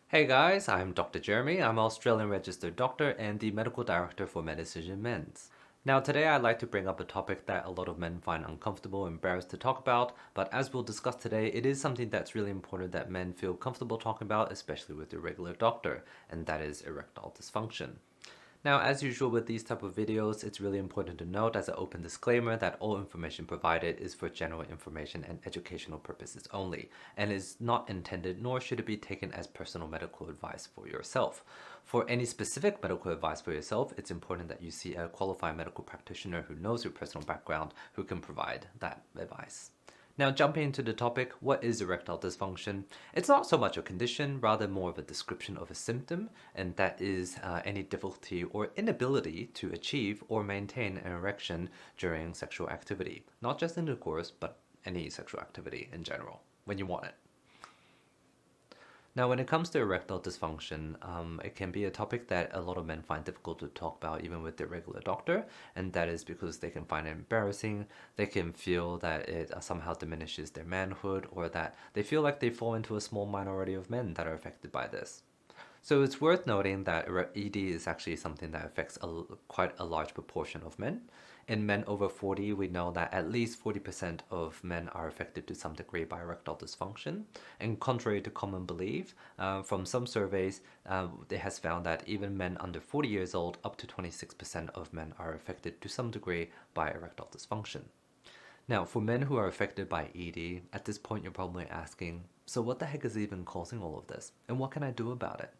Hey guys, I'm Dr. Jeremy. I'm an Australian registered doctor and the medical director for Medecision Men's. Now today I'd like to bring up a topic that a lot of men find uncomfortable and embarrassed to talk about, but as we'll discuss today, it is something that's really important that men feel comfortable talking about, especially with their regular doctor, and that is erectile dysfunction. Now, as usual with these type of videos, it's really important to note as an open disclaimer that all information provided is for general information and educational purposes only, and is not intended nor should it be taken as personal medical advice for yourself. For any specific medical advice for yourself, it's important that you see a qualified medical practitioner who knows your personal background who can provide that advice. Now, jumping into the topic, what is erectile dysfunction? It's not so much a condition, rather more of a description of a symptom, and that is any difficulty or inability to achieve or maintain an erection during sexual activity. Not just intercourse, but any sexual activity in general, when you want it. Now, when it comes to erectile dysfunction, it can be a topic that a lot of men find difficult to talk about even with their regular doctor, and that is because they can find it embarrassing, they can feel that it somehow diminishes their manhood, or that they feel like they fall into a small minority of men that are affected by this. So it's worth noting that ED is actually something that affects quite a large proportion of men. In men over 40, we know that at least 40% of men are affected to some degree by erectile dysfunction. And contrary to common belief, from some surveys, it has found that even men under 40 years old, up to 26% of men are affected to some degree by erectile dysfunction. Now, for men who are affected by ED, at this point you're probably asking, so what the heck is even causing all of this? And what can I do about it?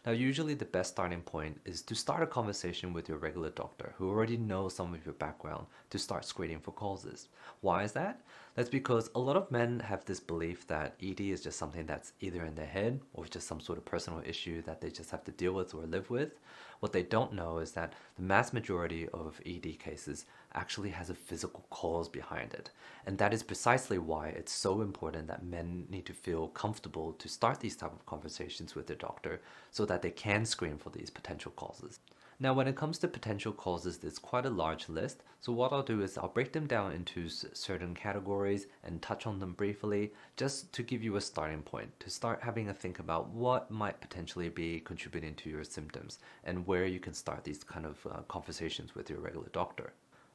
Now, usually the best starting point is to start a conversation with your regular doctor who already knows some of your background to start screening for causes. Why is that? That's because a lot of men have this belief that ED is just something that's either in their head or just some sort of personal issue that they just have to deal with or live with. What they don't know is that the mass majority of ED cases actually has a physical cause behind it. And that is precisely why it's so important that men need to feel comfortable to start these type of conversations with their doctor so that they can screen for these potential causes. Now, when it comes to potential causes, there's quite a large list. So what I'll do is I'll break them down into certain categories and touch on them briefly, just to give you a starting point, to start having a think about what might potentially be contributing to your symptoms and where you can start these kind of conversations with your regular doctor.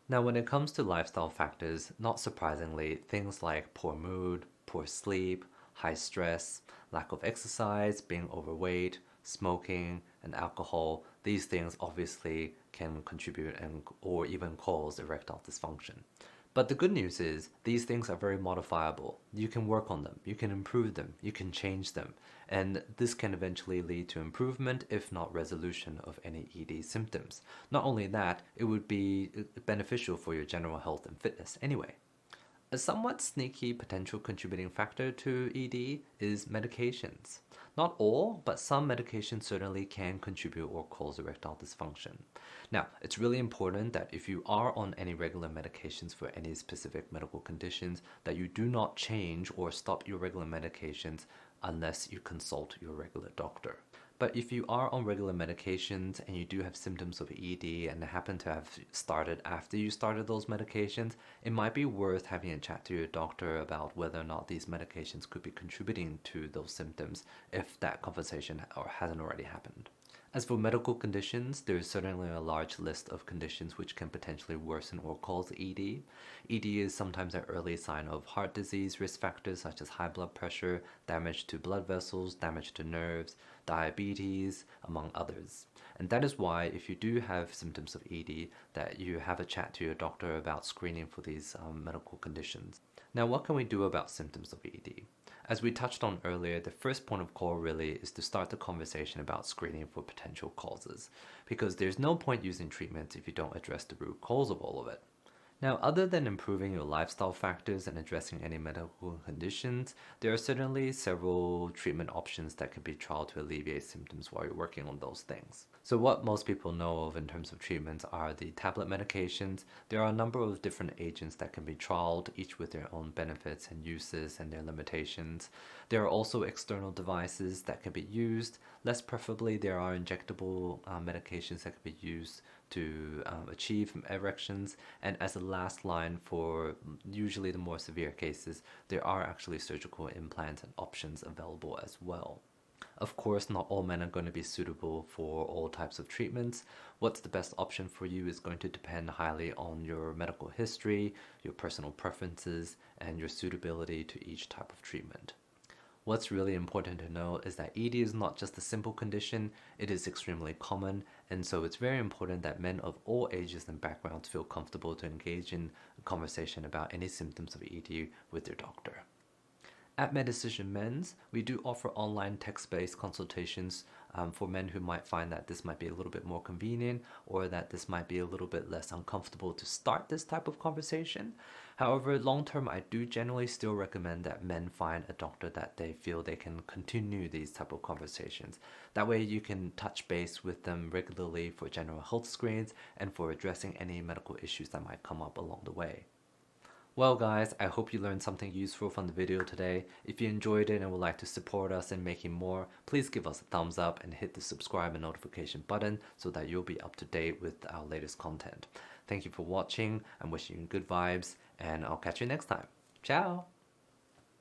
Now, when it comes to lifestyle factors, not surprisingly, things like poor mood, poor sleep, high stress, lack of exercise, being overweight, smoking, and alcohol, these things obviously can contribute or even cause erectile dysfunction. But the good news is these things are very modifiable. You can work on them, you can improve them, you can change them, and this can eventually lead to improvement, if not resolution, of any ED symptoms. Not only that, it would be beneficial for your general health and fitness anyway. A somewhat sneaky potential contributing factor to ED is medications. Not all, but some medications certainly can contribute or cause erectile dysfunction. Now, it's really important that if you are on any regular medications for any specific medical conditions, that you do not change or stop your regular medications unless you consult your regular doctor. But if you are on regular medications and you do have symptoms of ED and happen to have started after you started those medications, it might be worth having a chat to your doctor about whether or not these medications could be contributing to those symptoms if that conversation hasn't already happened. As for medical conditions, there is certainly a large list of conditions which can potentially worsen or cause ED. ED is sometimes an early sign of heart disease risk factors such as high blood pressure, damage to blood vessels, damage to nerves, diabetes, among others. And that is why if you do have symptoms of ED, that you have a chat to your doctor about screening for these medical conditions. Now, what can we do about symptoms of ED? As we touched on earlier, the first point of call really is to start the conversation about screening for potential causes, because there's no point using treatments if you don't address the root cause of all of it. Now, other than improving your lifestyle factors and addressing any medical conditions, there are certainly several treatment options that can be tried to alleviate symptoms while you're working on those things. So what most people know of in terms of treatments are the tablet medications. There are a number of different agents that can be trialed, each with their own benefits and uses and their limitations. There are also external devices that can be used. Less preferably, there are injectable medications that can be used to achieve erections, and as a last line for usually the more severe cases, there are actually surgical implants and options available as well. Of course, not all men are going to be suitable for all types of treatments. What's the best option for you is going to depend highly on your medical history, your personal preferences, and your suitability to each type of treatment. What's really important to know is that ED is not just a simple condition, it is extremely common, and so it's very important that men of all ages and backgrounds feel comfortable to engage in a conversation about any symptoms of ED with their doctor. At Medecision Men's, we do offer online text-based consultations for men who might find that this might be a little bit more convenient or that this might be a little bit less uncomfortable to start this type of conversation. However, long-term, I do generally still recommend that men find a doctor that they feel they can continue these type of conversations. That way you can touch base with them regularly for general health screens and for addressing any medical issues that might come up along the way. Well guys, I hope you learned something useful from the video today. If you enjoyed it and would like to support us in making more, please give us a thumbs up and hit the subscribe and notification button so that you'll be up to date with our latest content. Thank you for watching. I'm wishing you good vibes and I'll catch you next time. Ciao!